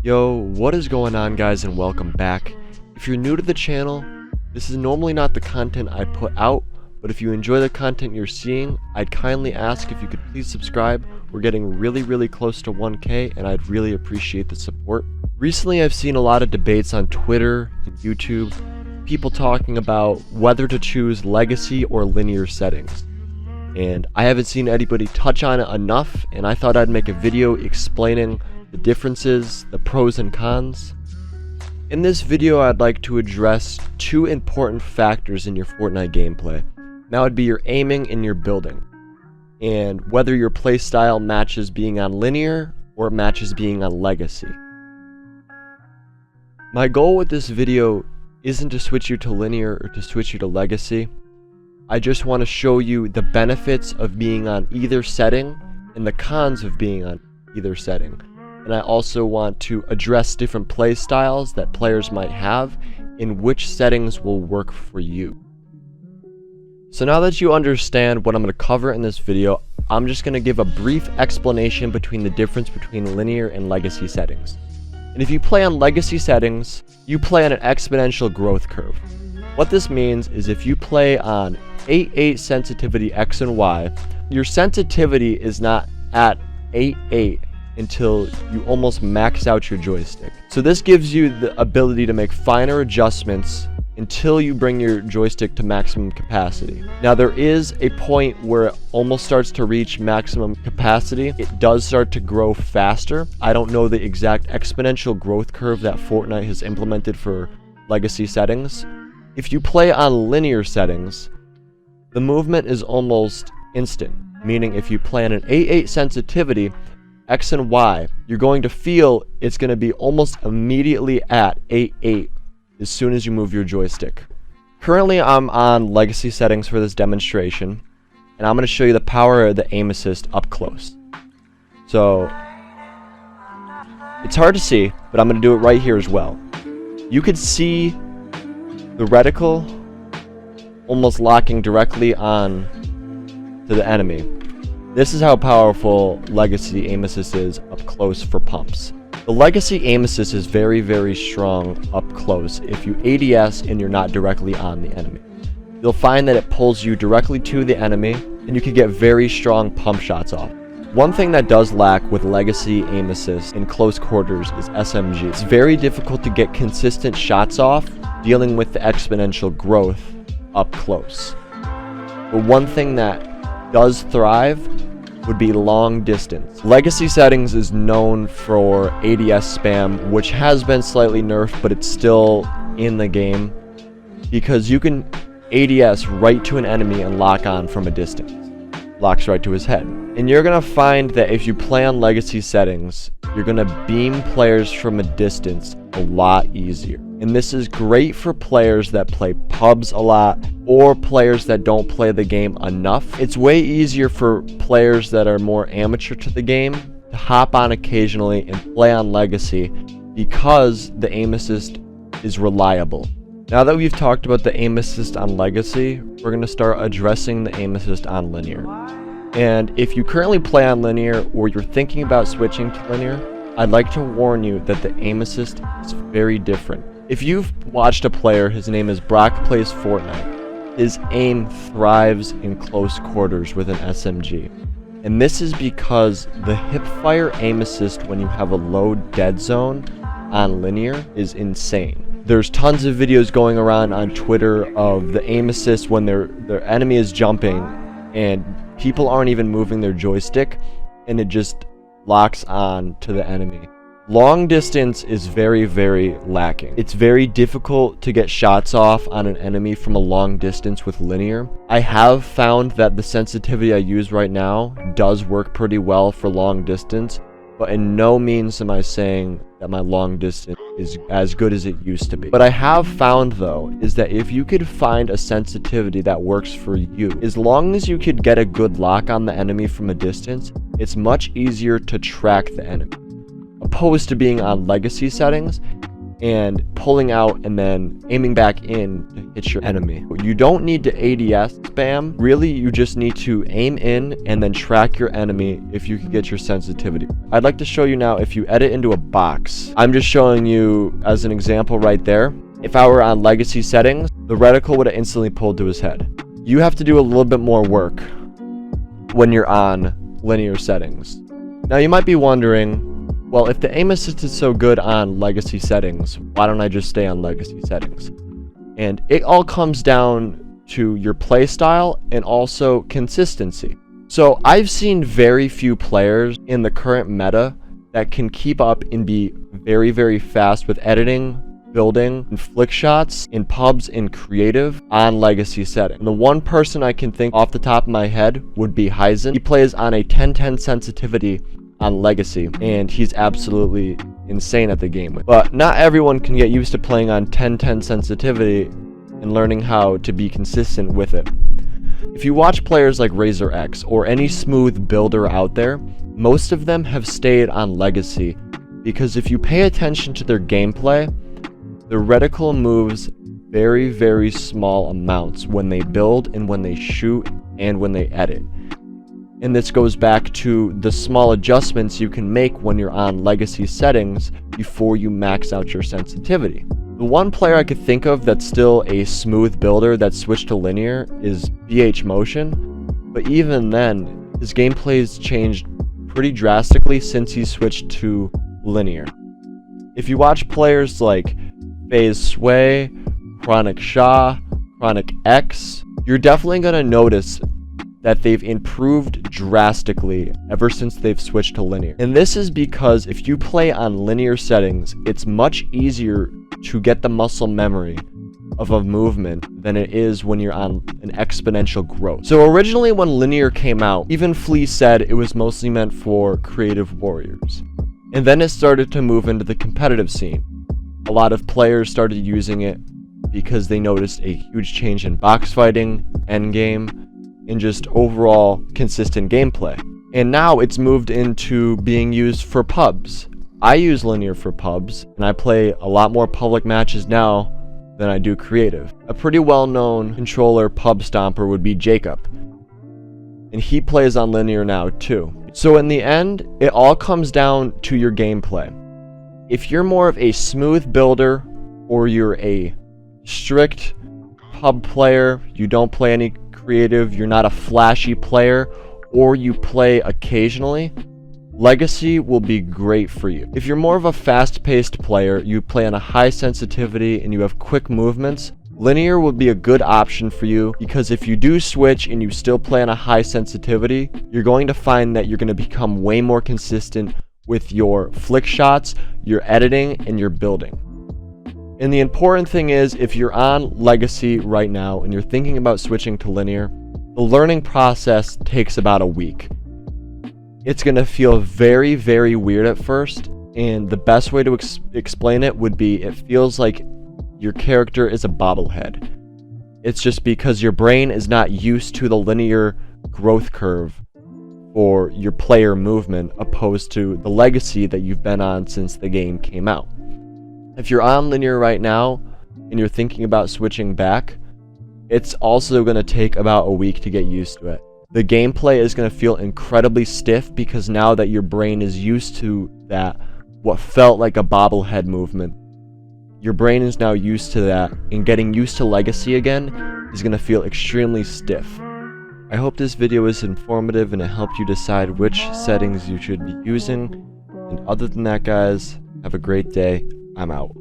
Yo, what is going on, guys, and welcome back. If you're new to the channel, this is normally not the content I put out, but if you enjoy the content you're seeing, I'd kindly ask if you could please subscribe. We're getting really close to 1K, and I'd really appreciate the support. Recently, I've seen a lot of debates on Twitter and YouTube, people talking about whether to choose legacy or linear settings. And I haven't seen anybody touch on it enough, and I thought I'd make a video explaining the differences, the pros and cons. In this video, I'd like to address two important factors in your Fortnite gameplay. That would be your aiming and your building, and whether your playstyle matches being on linear or matches being on legacy. My goal with this video isn't to switch you to linear or to switch you to legacy. I just want to show you the benefits of being on either setting and the cons of being on either setting. And I also want to address different play styles that players might have and which settings will work for you. So now that you understand what I'm going to cover in this video, I'm just going to give a brief explanation between the difference between linear and legacy settings. And if you play on legacy settings, you play on an exponential growth curve. What this means is if you play on 8.8 sensitivity X and Y, your sensitivity is not at 8.8 until you almost max out your joystick. So this gives you the ability to make finer adjustments until you bring your joystick to maximum capacity. Now there is a point where it almost starts to reach maximum capacity. It does start to grow faster. I don't know the exact exponential growth curve that Fortnite has implemented for legacy settings. If you play on linear settings, the movement is almost instant, meaning if you play on an 8.8 sensitivity, X and Y, you're going to feel it's going to be almost immediately at 8.8 as soon as you move your joystick. Currently, I'm on legacy settings for this demonstration, and I'm going to show you the power of the aim assist up close. So, it's hard to see, but I'm going to do it right here as well. You could see the reticle almost locking directly on to the enemy. This is how powerful legacy aim assist is up close for pumps. The legacy aim assist is very strong up close if you ADS and you're not directly on the enemy. You'll find that it pulls you directly to the enemy and you can get very strong pump shots off. One thing that does lack with legacy aim assist in close quarters is SMG. It's very difficult to get consistent shots off dealing with the exponential growth up close. But one thing that does thrive would be long distance. Legacy settings is known for ADS spam, which has been slightly nerfed, but it's still in the game because you can ADS right to an enemy and lock on from a distance. Locks right to his head. And you're gonna find that if you play on legacy settings, you're gonna beam players from a distance a lot easier. And this is great for players that play pubs a lot or players that don't play the game enough. It's way easier for players that are more amateur to the game to hop on occasionally and play on legacy because the aim assist is reliable. Now that we've talked about the aim assist on legacy, we're going to start addressing the aim assist on linear. And if you currently play on linear or you're thinking about switching to linear, I'd like to warn you that the aim assist is very different. If you've watched a player, his name is Brock Plays Fortnite, his aim thrives in close quarters with an SMG. And this is because the hipfire aim assist when you have a low dead zone on linear is insane. There's tons of videos going around on Twitter of the aim assist when their enemy is jumping and people aren't even moving their joystick and it just locks on to the enemy. Long distance is very lacking. It's very difficult to get shots off on an enemy from a long distance with linear. I have found that the sensitivity I use right now does work pretty well for long distance, but in no means am I saying that my long distance is as good as it used to be. What I have found though is that if you could find a sensitivity that works for you, as long as you could get a good lock on the enemy from a distance, it's much easier to track the enemy. Opposed to being on legacy settings, and pulling out and then aiming back in to hit your enemy. You don't need to ADS spam. Really, you just need to aim in and then track your enemy if you can get your sensitivity. I'd like to show you now if you edit into a box. I'm just showing you as an example right there. If I were on legacy settings, the reticle would have instantly pulled to his head. You have to do a little bit more work when you're on linear settings. Now you might be wondering, well, if the aim assist is so good on legacy settings, why don't I just stay on legacy settings? And it all comes down to your play style and also consistency. So I've seen very few players in the current meta that can keep up and be very, very fast with editing, building, and flick shots in pubs and creative on legacy setting. And the one person I can think off the top of my head would be Aydan. He plays on a 1010 sensitivity on legacy, and he's absolutely insane at the game. But not everyone can get used to playing on 1010 sensitivity and learning how to be consistent with it. If you watch players like Razor X or any smooth builder out there, most of them have stayed on legacy because if you pay attention to their gameplay, the reticle moves very, very small amounts when they build and when they shoot and when they edit. And this goes back to the small adjustments you can make when you're on legacy settings before you max out your sensitivity. The one player I could think of that's still a smooth builder that switched to linear is BH Motion, but even then, his gameplay's changed pretty drastically since he switched to linear. If you watch players like Phase Sway, Chronic Shah, Chronic X, you're definitely going to notice that they've improved drastically ever since they've switched to linear. And this is because if you play on linear settings, it's much easier to get the muscle memory of a movement than it is when you're on an exponential growth. So originally when linear came out, even Flea said it was mostly meant for creative warriors. And then it started to move into the competitive scene. A lot of players started using it because they noticed a huge change in box fighting, endgame, and just overall consistent gameplay. And now it's moved into being used for pubs. I use linear for pubs, and I play a lot more public matches now than I do creative. A pretty well-known controller pub stomper would be Jacob, and he plays on linear now too. So in the end, it all comes down to your gameplay. If you're more of a smooth builder, or you're a strict pub player, you don't play any creative, you're not a flashy player, or you play occasionally, legacy will be great for you. If you're more of a fast-paced player, you play on a high sensitivity and you have quick movements, linear would be a good option for you, because if you do switch and you still play on a high sensitivity, you're going to find that you're going to become way more consistent with your flick shots, your editing, and your building. And the important thing is, if you're on legacy right now and you're thinking about switching to linear, the learning process takes about a week. It's going to feel very, very weird at first, and the best way to explain it would be it feels like your character is a bobblehead. It's just because your brain is not used to the linear growth curve for your player movement opposed to the legacy that you've been on since the game came out. If you're on linear right now and you're thinking about switching back, it's also going to take about a week to get used to it. The gameplay is going to feel incredibly stiff because now that your brain is used to that, what felt like a bobblehead movement, your brain is now used to that, and getting used to legacy again is going to feel extremely stiff. I hope this video is informative and it helped you decide which settings you should be using. And other than that, guys, have a great day. I'm out.